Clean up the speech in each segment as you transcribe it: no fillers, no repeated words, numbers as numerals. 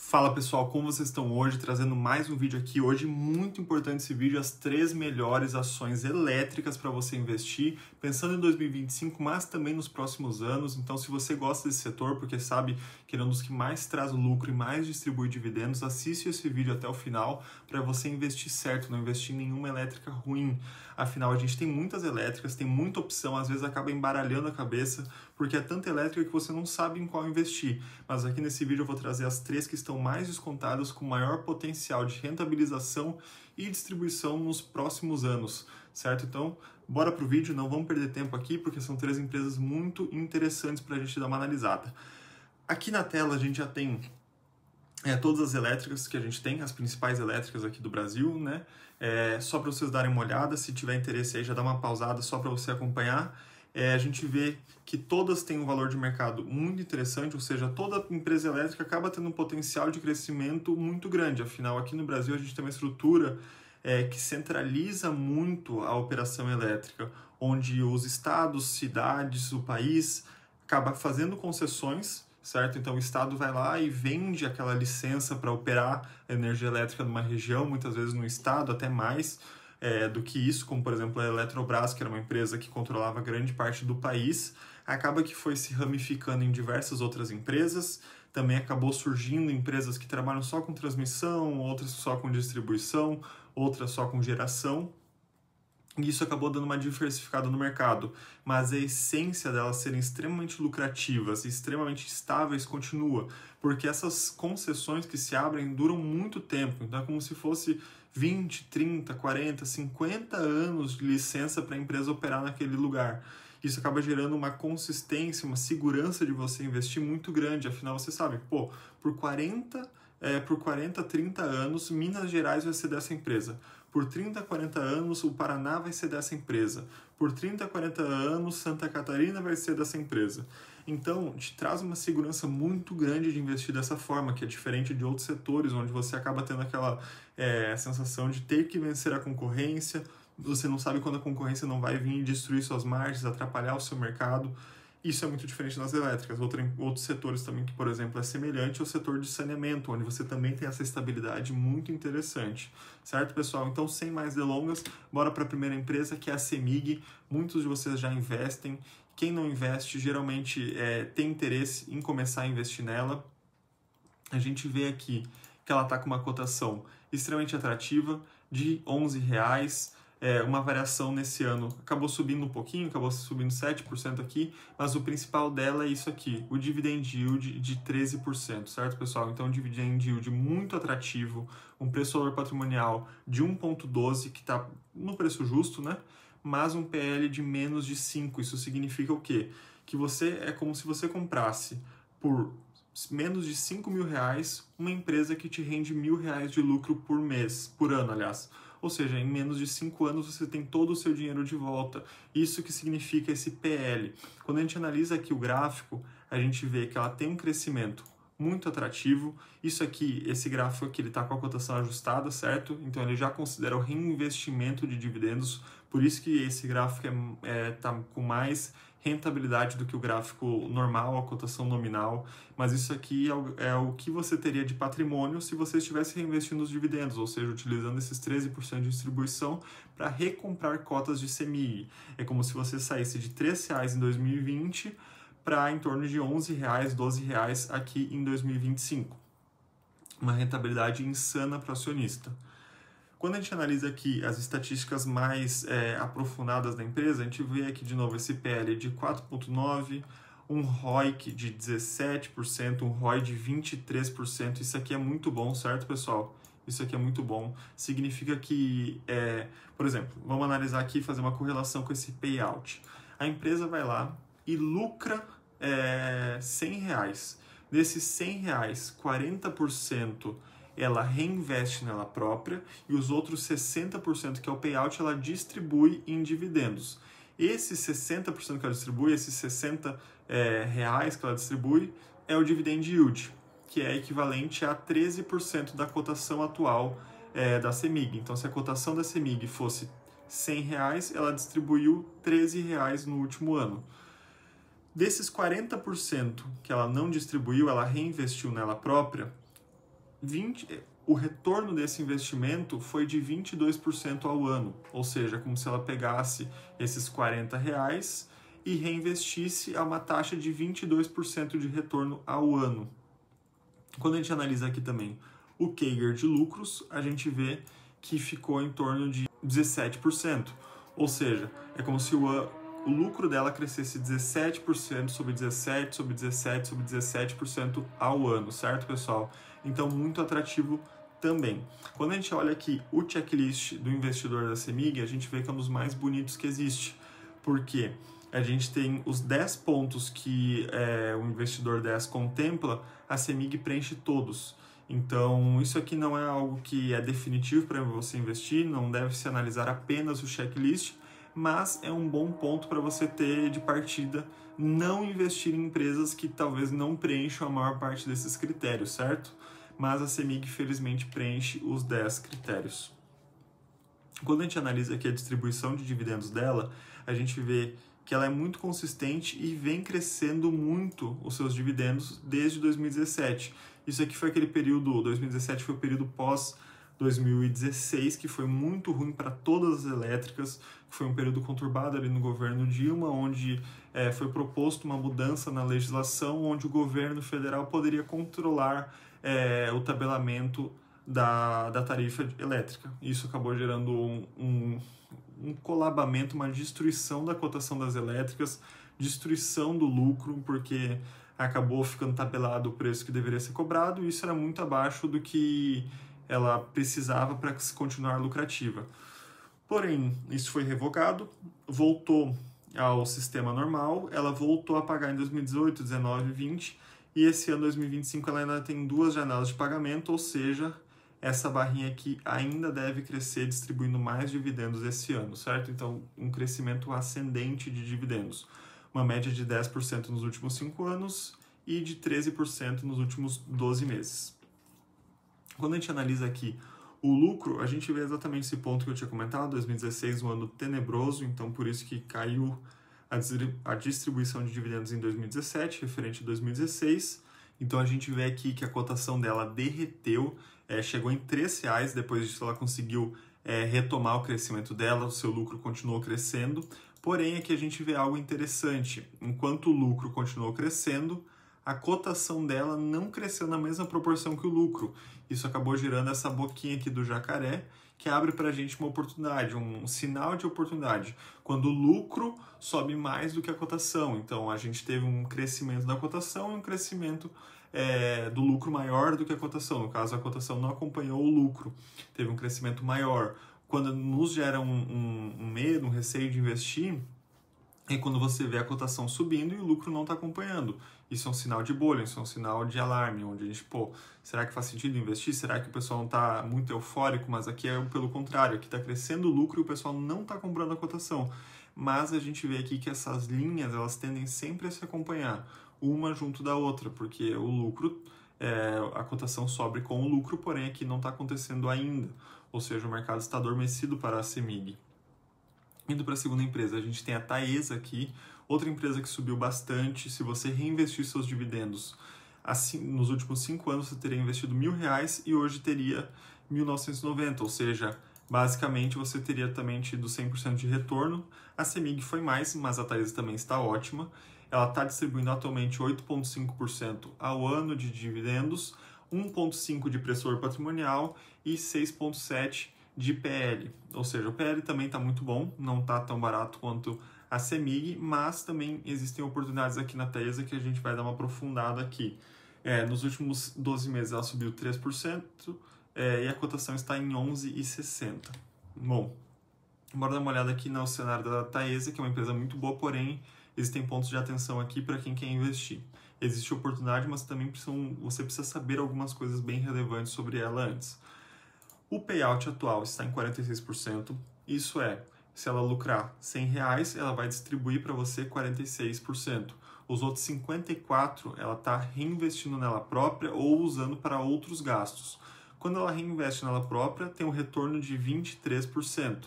Fala pessoal, como vocês estão hoje? Trazendo mais um vídeo aqui. Hoje, muito importante esse vídeo, as 3 melhores ações elétricas para você investir, pensando em 2025, mas também nos próximos anos. Então, se você gosta desse setor, porque sabe que ele é um dos que mais traz lucro e mais distribui dividendos, assiste esse vídeo até o final para você investir certo, não investir em nenhuma elétrica ruim. Afinal, a gente tem muitas elétricas, tem muita opção, às vezes acaba embaralhando a cabeça, porque é tanta elétrica que você não sabe em qual investir. Mas aqui nesse vídeo eu vou trazer as 3 que estão mais descontadas, com maior potencial de rentabilização e distribuição nos próximos anos, certo? Então, bora pro vídeo, não vamos perder tempo aqui, porque são 3 empresas muito interessantes para a gente dar uma analisada. Aqui na tela a gente já tem todas as elétricas que a gente tem, as principais elétricas aqui do Brasil, né? Só para vocês darem uma olhada, se tiver interesse aí já dá uma pausada só para você acompanhar. A gente vê que todas têm um valor de mercado muito interessante, ou seja, toda empresa elétrica acaba tendo um potencial de crescimento muito grande. Afinal, aqui no Brasil a gente tem uma estrutura que centraliza muito a operação elétrica, onde os estados, cidades, o país acaba fazendo concessões, certo? Então o estado vai lá e vende aquela licença para operar a energia elétrica numa região, muitas vezes no estado, até mais do que isso, como por exemplo a Eletrobras, que era uma empresa que controlava grande parte do país, acaba que foi se ramificando em diversas outras empresas, também acabou surgindo empresas que trabalham só com transmissão, outras só com distribuição, outras só com geração, e isso acabou dando uma diversificada no mercado, mas a essência delas serem extremamente lucrativas e extremamente estáveis continua, porque essas concessões que se abrem duram muito tempo, então é como se fosse 20, 30, 40, 50 anos de licença para a empresa operar naquele lugar. Isso acaba gerando uma consistência, uma segurança de você investir muito grande, afinal você sabe, por 40, 30 anos, Minas Gerais vai ser dessa empresa. Por 30, 40 anos, o Paraná vai ser dessa empresa. Por 30, 40 anos, Santa Catarina vai ser dessa empresa. Então, te traz uma segurança muito grande de investir dessa forma, que é diferente de outros setores, onde você acaba tendo aquela sensação de ter que vencer a concorrência, você não sabe quando a concorrência não vai vir destruir suas margens, atrapalhar o seu mercado. Isso é muito diferente nas elétricas. Outros setores também que, por exemplo, é semelhante ao setor de saneamento, onde você também tem essa estabilidade muito interessante. Certo, pessoal? Então, sem mais delongas, bora para a primeira empresa, que é a CEMIG. Muitos de vocês já investem. Quem não investe, geralmente tem interesse em começar a investir nela. A gente vê aqui que ela está com uma cotação extremamente atrativa, de R$ 11,00. Uma variação nesse ano acabou subindo um pouquinho, acabou subindo 7% aqui, mas o principal dela é isso aqui, o dividend yield de 13%, certo, pessoal? Então, um dividend yield muito atrativo, um preço-valor patrimonial de 1,12, que está no preço justo, né? Mas um PL de menos de 5. Isso significa o quê? Que é como se você comprasse por menos de R$5.000 uma empresa que te rende R$1.000 de lucro por ano, aliás. Ou seja, em menos de 5 anos você tem todo o seu dinheiro de volta. Isso que significa esse PL. Quando a gente analisa aqui o gráfico, a gente vê que ela tem um crescimento muito atrativo. Isso aqui, esse gráfico aqui, ele está com a cotação ajustada, certo? Então ele já considera o reinvestimento de dividendos. Por isso que esse gráfico está com mais rentabilidade do que o gráfico normal, a cotação nominal, mas isso aqui é o que você teria de patrimônio se você estivesse reinvestindo os dividendos, ou seja, utilizando esses 13% de distribuição para recomprar cotas de CMI. É como se você saísse de R$3,00 em 2020 para em torno de R$11,00, R$12,00 aqui em 2025. Uma rentabilidade insana para o acionista. Quando a gente analisa aqui as estatísticas mais aprofundadas da empresa, a gente vê aqui de novo esse PL de 4,9%, um ROIC de 17%, um ROI de 23%. Isso aqui é muito bom, certo, pessoal? Isso aqui é muito bom. Significa que, por exemplo, vamos analisar aqui e fazer uma correlação com esse payout. A empresa vai lá e lucra R$100. Desses R$100, 40% ela reinveste nela própria e os outros 60%, que é o payout, ela distribui em dividendos. Esses 60% que ela distribui, esses R$60 que ela distribui, é o dividend yield, que é equivalente a 13% da cotação atual da CEMIG. Então, se a cotação da CEMIG fosse R$100, ela distribuiu R$13 no último ano. Desses 40% que ela não distribuiu, ela reinvestiu nela própria, o retorno desse investimento foi de 22% ao ano, ou seja, como se ela pegasse esses R$40 e reinvestisse a uma taxa de 22% de retorno ao ano. Quando a gente analisa aqui também o CAGR de lucros, a gente vê que ficou em torno de 17%, ou seja, é como se o lucro dela crescesse 17% sobre 17%, sobre 17%, sobre 17% ao ano, certo, pessoal? Então, muito atrativo também. Quando a gente olha aqui o checklist do investidor da CEMIG, a gente vê que é um dos mais bonitos que existe, porque a gente tem os 10 pontos que o investidor 10 contempla, a CEMIG preenche todos. Então, isso aqui não é algo que é definitivo para você investir, não deve se analisar apenas o checklist, mas é um bom ponto para você ter de partida não investir em empresas que talvez não preencham a maior parte desses critérios, certo? Mas a CEMIG, felizmente, preenche os 10 critérios. Quando a gente analisa aqui a distribuição de dividendos dela, a gente vê que ela é muito consistente e vem crescendo muito os seus dividendos desde 2017. Isso aqui foi aquele período, 2017 foi o período pós 2016, que foi muito ruim para todas as elétricas, foi um período conturbado ali no governo Dilma, onde foi proposto uma mudança na legislação, onde o governo federal poderia controlar o tabelamento da tarifa elétrica. Isso acabou gerando um colabamento, uma destruição da cotação das elétricas, destruição do lucro, porque acabou ficando tabelado o preço que deveria ser cobrado, e isso era muito abaixo do que ela precisava para continuar lucrativa. Porém, isso foi revogado, voltou ao sistema normal, ela voltou a pagar em 2018, 19 e 20, e esse ano 2025 ela ainda tem 2 janelas de pagamento, ou seja, essa barrinha aqui ainda deve crescer distribuindo mais dividendos esse ano, certo? Então, um crescimento ascendente de dividendos. Uma média de 10% nos últimos 5 anos e de 13% nos últimos 12 meses. Quando a gente analisa aqui o lucro, a gente vê exatamente esse ponto que eu tinha comentado, 2016 um ano tenebroso, então por isso que caiu a distribuição de dividendos em 2017, referente a 2016. Então a gente vê aqui que a cotação dela derreteu, chegou em R$3, depois disso ela conseguiu retomar o crescimento dela, o seu lucro continuou crescendo. Porém, aqui a gente vê algo interessante. Enquanto o lucro continuou crescendo, a cotação dela não cresceu na mesma proporção que o lucro. Isso acabou gerando essa boquinha aqui do jacaré, que abre para a gente uma oportunidade, um sinal de oportunidade. Quando o lucro sobe mais do que a cotação. Então, a gente teve um crescimento da cotação e um crescimento do lucro maior do que a cotação. No caso, a cotação não acompanhou o lucro, teve um crescimento maior. Quando nos gera um medo, um receio de investir, é quando você vê a cotação subindo e o lucro não está acompanhando. Isso é um sinal de bolha, isso é um sinal de alarme, onde a gente, será que faz sentido investir? Será que o pessoal não está muito eufórico? Mas aqui é pelo contrário, aqui está crescendo o lucro e o pessoal não está comprando a cotação. Mas a gente vê aqui que essas linhas, elas tendem sempre a se acompanhar, uma junto da outra, porque o lucro, a cotação sobe com o lucro, porém aqui não está acontecendo ainda. Ou seja, o mercado está adormecido para a CEMIG. Indo para a segunda empresa, a gente tem a Taesa aqui, outra empresa que subiu bastante. Se você reinvestir seus dividendos, assim, nos últimos 5 anos você teria investido R$1.000 e hoje teria 1.990, ou seja, basicamente você teria também tido 100% de retorno. A CEMIG foi mais, mas a Taesa também está ótima. Ela está distribuindo atualmente 8,5% ao ano de dividendos, 1,5% de pressor patrimonial e 6,7% de PL, ou seja, o PL também está muito bom, não está tão barato quanto a CEMIG, mas também existem oportunidades aqui na Taesa que a gente vai dar uma aprofundada aqui. Nos últimos 12 meses ela subiu 3% e a cotação está em 11,60. Bom, bora dar uma olhada aqui no cenário da Taesa, que é uma empresa muito boa, porém existem pontos de atenção aqui para quem quer investir. Existe oportunidade, mas também você precisa saber algumas coisas bem relevantes sobre ela antes. O payout atual está em 46%, isso é, se ela lucrar R$100, ela vai distribuir para você 46%. Os outros 54% ela está reinvestindo nela própria ou usando para outros gastos. Quando ela reinveste nela própria, tem um retorno de 23%.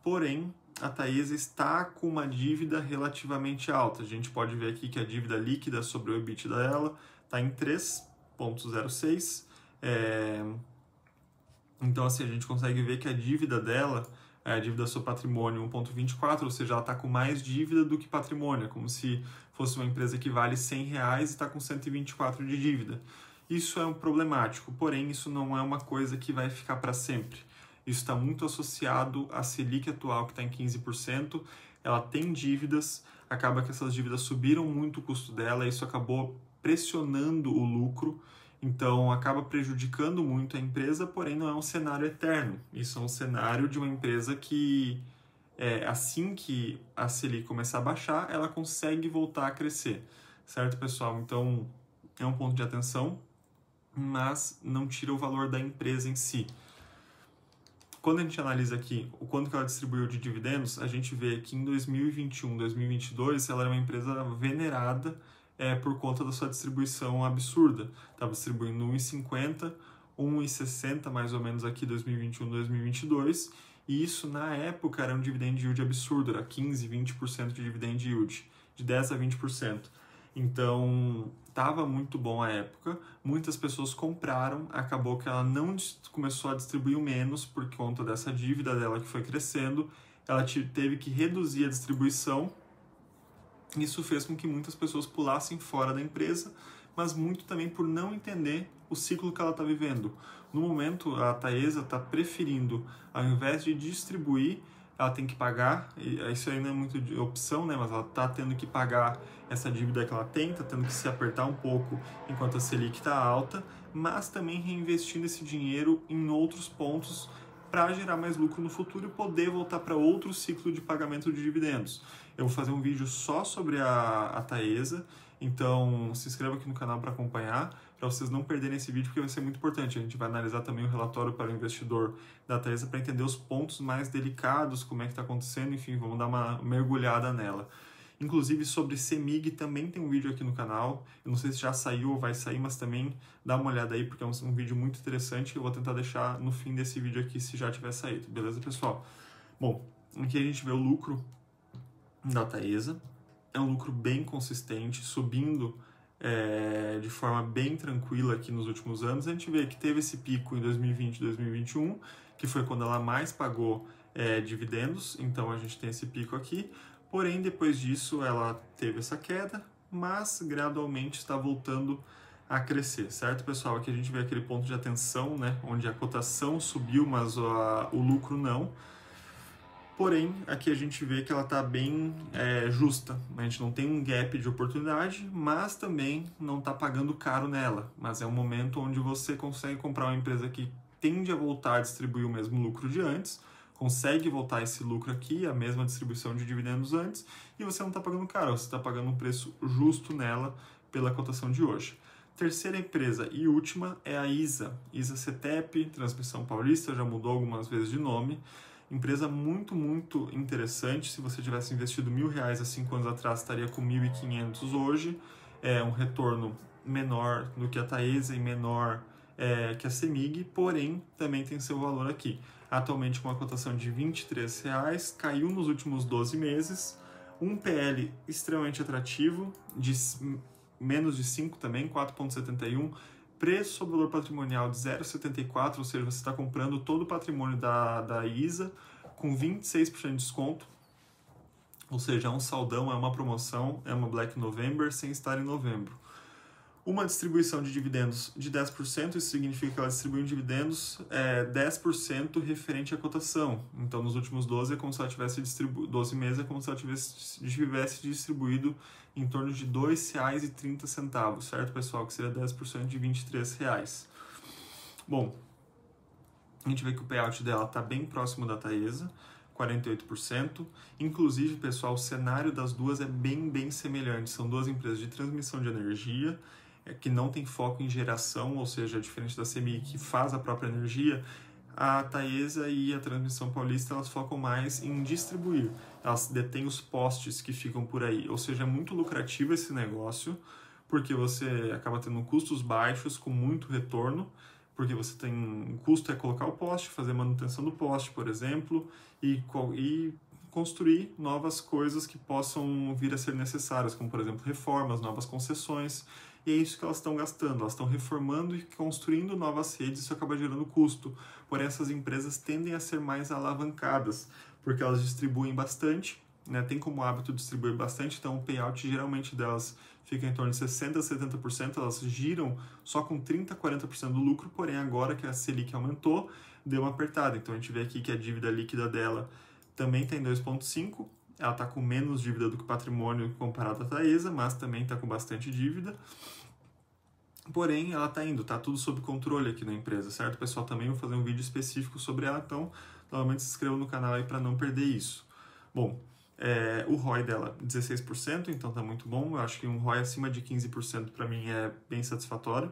Porém, a Taesa está com uma dívida relativamente alta. A gente pode ver aqui que a dívida líquida sobre o EBITDA dela está em 3,06%. Então, assim, a gente consegue ver que a dívida dela, a dívida do seu patrimônio 1,24, ou seja, ela está com mais dívida do que patrimônio, é como se fosse uma empresa que vale R$100 e está com 124 de dívida. Isso é um problemático, porém isso não é uma coisa que vai ficar para sempre. Isso está muito associado à Selic atual, que está em 15%, ela tem dívidas, acaba que essas dívidas subiram muito o custo dela, isso acabou pressionando o lucro, então acaba prejudicando muito a empresa, porém não é um cenário eterno. Isso é um cenário de uma empresa que, assim que a Selic começar a baixar, ela consegue voltar a crescer, certo, pessoal? Então é um ponto de atenção, mas não tira o valor da empresa em si. Quando a gente analisa aqui o quanto que ela distribuiu de dividendos, a gente vê que em 2021, 2022, ela era uma empresa venerada por conta da sua distribuição absurda. Estava distribuindo 1,50, 1,60 mais ou menos aqui 2021, 2022, e isso na época era um dividend yield absurdo, era 15, 20% de dividend yield, de 10 a 20%. Então, estava muito bom a época, muitas pessoas compraram, acabou que ela não começou a distribuir menos por conta dessa dívida dela que foi crescendo, ela teve que reduzir a distribuição. Isso fez com que muitas pessoas pulassem fora da empresa, mas muito também por não entender o ciclo que ela está vivendo. No momento, a Taesa está preferindo, ao invés de distribuir, ela tem que pagar, isso aí não é muito de opção, né? Mas ela está tendo que pagar essa dívida que ela tem, está tendo que se apertar um pouco enquanto a Selic está alta, mas também reinvestindo esse dinheiro em outros pontos para gerar mais lucro no futuro e poder voltar para outro ciclo de pagamento de dividendos. Eu vou fazer um vídeo só sobre a Taesa, então se inscreva aqui no canal para acompanhar, para vocês não perderem esse vídeo, porque vai ser muito importante. A gente vai analisar também o relatório para o investidor da Taesa para entender os pontos mais delicados, como é que está acontecendo, enfim, vamos dar uma mergulhada nela. Inclusive sobre CEMIG também tem um vídeo aqui no canal, eu não sei se já saiu ou vai sair, mas também dá uma olhada aí, porque é um vídeo muito interessante, eu vou tentar deixar no fim desse vídeo aqui se já tiver saído, beleza, pessoal? Bom, aqui a gente vê o lucro da Taesa, é um lucro bem consistente, subindo de forma bem tranquila aqui nos últimos anos. A gente vê que teve esse pico em 2020 e 2021, que foi quando ela mais pagou dividendos, então a gente tem esse pico aqui, porém depois disso ela teve essa queda, mas gradualmente está voltando a crescer, certo, pessoal? Aqui a gente vê aquele ponto de atenção, né, onde a cotação subiu, mas o lucro não. Porém, aqui a gente vê que ela está bem justa. A gente não tem um gap de oportunidade, mas também não está pagando caro nela. Mas é um momento onde você consegue comprar uma empresa que tende a voltar a distribuir o mesmo lucro de antes, consegue voltar esse lucro aqui, a mesma distribuição de dividendos antes, e você não está pagando caro, você está pagando um preço justo nela pela cotação de hoje. Terceira empresa e última é a ISA. ISA CETEP, Transmissão Paulista, já mudou algumas vezes de nome. Empresa muito, muito interessante. Se você tivesse investido R$1.000 há 5 anos atrás, estaria com 1.500 hoje. É um retorno menor do que a Taesa e menor que a CEMIG, porém também tem seu valor aqui. Atualmente com uma cotação de R$23, caiu nos últimos 12 meses, um PL extremamente atrativo, de menos de 5 também, 4,71, preço sobre valor patrimonial de 0,74, ou seja, você está comprando todo o patrimônio da ISA com 26% de desconto, ou seja, é um saldão, é uma promoção, é uma Black November sem estar em novembro. Uma distribuição de dividendos de 10%, isso significa que ela distribui dividendos 10% referente à cotação. Então, nos últimos 12 é como se ela tivesse 12 meses é como se ela tivesse distribuído em torno de R$ 2,30, certo, pessoal? Que seria 10% de R$ 23. Bom, a gente vê que o payout dela está bem próximo da Taesa, 48%. Inclusive, pessoal, o cenário das duas é bem semelhante. São duas empresas de transmissão de energia, que não tem foco em geração, ou seja, diferente da CEMIG, que faz a própria energia, a Taesa e a Transmissão Paulista, elas focam mais em distribuir. Elas detêm os postes que ficam por aí, ou seja, é muito lucrativo esse negócio, porque você acaba tendo custos baixos com muito retorno, porque você tem um custo é colocar o poste, fazer manutenção do poste, por exemplo, e construir novas coisas que possam vir a ser necessárias, como, por exemplo, reformas, novas concessões. e é isso que elas estão gastando. Elas estão reformando e construindo novas redes, isso acaba gerando custo. Porém, essas empresas tendem a ser mais alavancadas, porque elas distribuem bastante, né? Tem como hábito distribuir bastante, então o payout geralmente delas fica em torno de 60% a 70%, elas giram só com 30% a 40% do lucro, porém agora que a Selic aumentou, deu uma apertada. Então a gente vê aqui que a dívida líquida dela também está em 2,5%, ela está com menos dívida do que patrimônio comparado à Taesa, mas também está com bastante dívida. Porém, ela está tudo sob controle aqui na empresa, certo? Pessoal, também vou fazer um vídeo específico sobre ela, então novamente se inscreva no canal aí para não perder isso. Bom, o ROI dela 16%, então tá muito bom. Eu acho que um ROI acima de 15% para mim é bem satisfatório.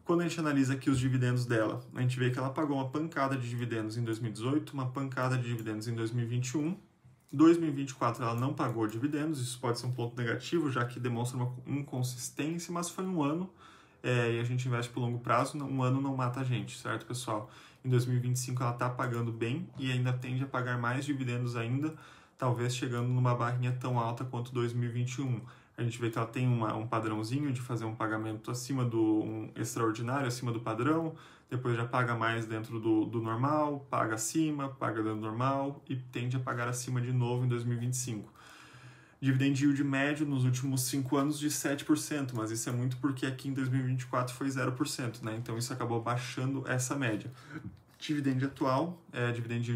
Quando a gente analisa aqui os dividendos dela, a gente vê que ela pagou uma pancada de dividendos em 2018, uma pancada de dividendos em 2021. 2024 ela não pagou dividendos, isso pode ser um ponto negativo, já que demonstra uma inconsistência, mas foi um ano e a gente investe por longo prazo, um ano não mata a gente, certo, pessoal? Em 2025 ela está pagando bem e ainda tende a pagar mais dividendos ainda, talvez chegando numa barrinha tão alta quanto 2021. A gente vê que ela tem um padrãozinho de fazer um pagamento acima do extraordinário, acima do padrão, depois já paga mais dentro do normal, paga acima, paga dentro do normal e tende a pagar acima de novo em 2025. Dividend yield médio nos últimos 5 anos de 7%, mas isso é muito porque aqui em 2024 foi 0%, né? Então isso acabou baixando essa média. Dividend yield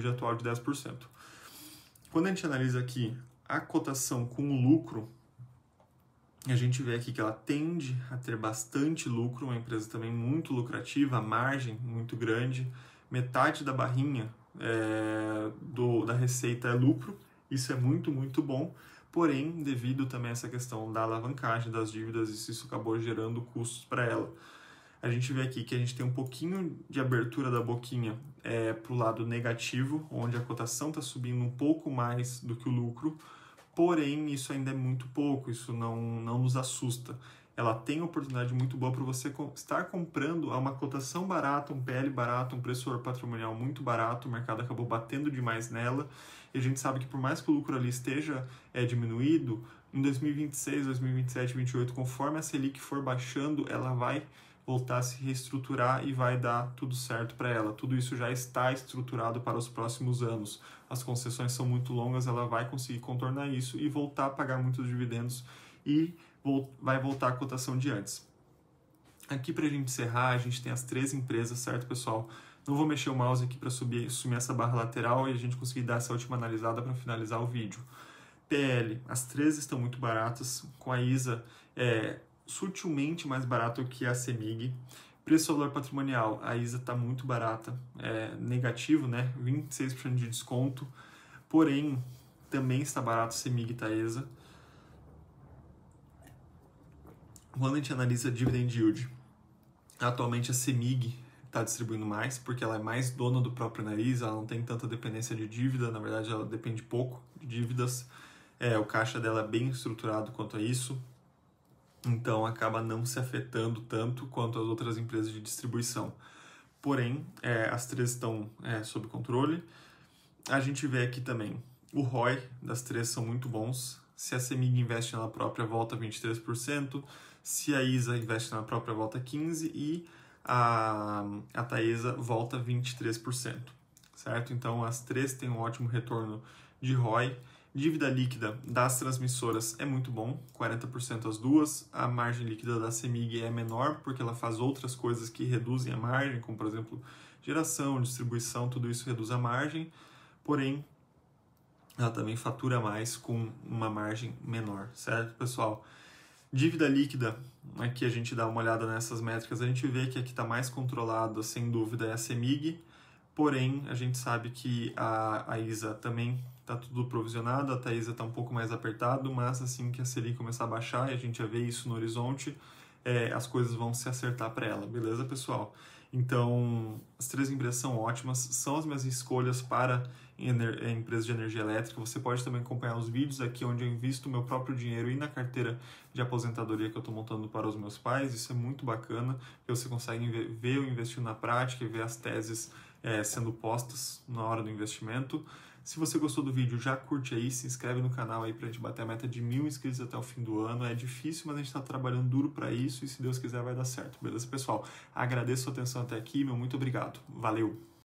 atual de 10%. Quando a gente analisa aqui a cotação com o lucro, a gente vê aqui que ela tende a ter bastante lucro, uma empresa também muito lucrativa, a margem muito grande, metade da barrinha da receita é lucro, isso é muito, muito bom, porém, devido também a essa questão da alavancagem das dívidas, isso acabou gerando custos para ela. A gente vê aqui que a gente tem um pouquinho de abertura da boquinha para o lado negativo, onde a cotação está subindo um pouco mais do que o lucro, porém, isso ainda é muito pouco, isso não nos assusta. Ela tem oportunidade muito boa para você estar comprando a uma cotação barata, um PL barato, um preço patrimonial muito barato, o mercado acabou batendo demais nela, e a gente sabe que por mais que o lucro ali esteja diminuído, em 2026, 2027, 2028, conforme a Selic for baixando, ela vai voltar a se reestruturar e vai dar tudo certo para ela. Tudo isso já está estruturado para os próximos anos. As concessões são muito longas, ela vai conseguir contornar isso e voltar a pagar muitos dividendos e vai voltar a cotação de antes. Aqui para a gente encerrar, a gente tem as 3 empresas, certo, pessoal? Não vou mexer o mouse aqui para sumir essa barra lateral e a gente conseguir dar essa última analisada para finalizar o vídeo. PL, as 3 estão muito baratas, com a ISA sutilmente mais barato que a CEMIG. Preço-valor patrimonial, a ISA está muito barata, negativo, né? 26% de desconto, porém também está barato CEMIG e Taesa. Quando a gente analisa dividend yield, atualmente a CEMIG está distribuindo mais, porque ela é mais dona do próprio nariz, ela não tem tanta dependência de dívida, na verdade ela depende pouco de dívidas, o caixa dela é bem estruturado quanto a isso, então acaba não se afetando tanto quanto as outras empresas de distribuição. Porém, as 3 estão sob controle. A gente vê aqui também o ROI das 3 são muito bons. Se a CEMIG investe na própria, volta 23%. Se a ISA investe na própria, volta 15%. E a Taesa volta 23%. Certo? Então, as 3 têm um ótimo retorno de ROI. Dívida líquida das transmissoras é muito bom, 40% as duas. A margem líquida da CEMIG é menor, porque ela faz outras coisas que reduzem a margem, como, por exemplo, geração, distribuição, tudo isso reduz a margem. Porém, ela também fatura mais com uma margem menor, certo, pessoal? Dívida líquida, aqui a gente dá uma olhada nessas métricas, a gente vê que aqui está mais controlado, sem dúvida, é a CEMIG. Porém, a gente sabe que a ISA também está tudo provisionado, a Taesa está um pouco mais apertado, mas assim que a Selic começar a baixar, e a gente já vê isso no horizonte, as coisas vão se acertar para ela, beleza, pessoal? Então, as 3 empresas são ótimas, são as minhas escolhas para empresas de energia elétrica. Você pode também acompanhar os vídeos aqui onde eu invisto o meu próprio dinheiro e na carteira de aposentadoria que eu estou montando para os meus pais. Isso é muito bacana, porque você consegue ver eu investindo na prática e ver as teses sendo postas na hora do investimento. Se você gostou do vídeo, já curte aí, se inscreve no canal aí pra gente bater a meta de 1000 inscritos até o fim do ano. É difícil, mas a gente tá trabalhando duro para isso e se Deus quiser vai dar certo, beleza, pessoal? Agradeço a sua atenção até aqui, meu muito obrigado. Valeu!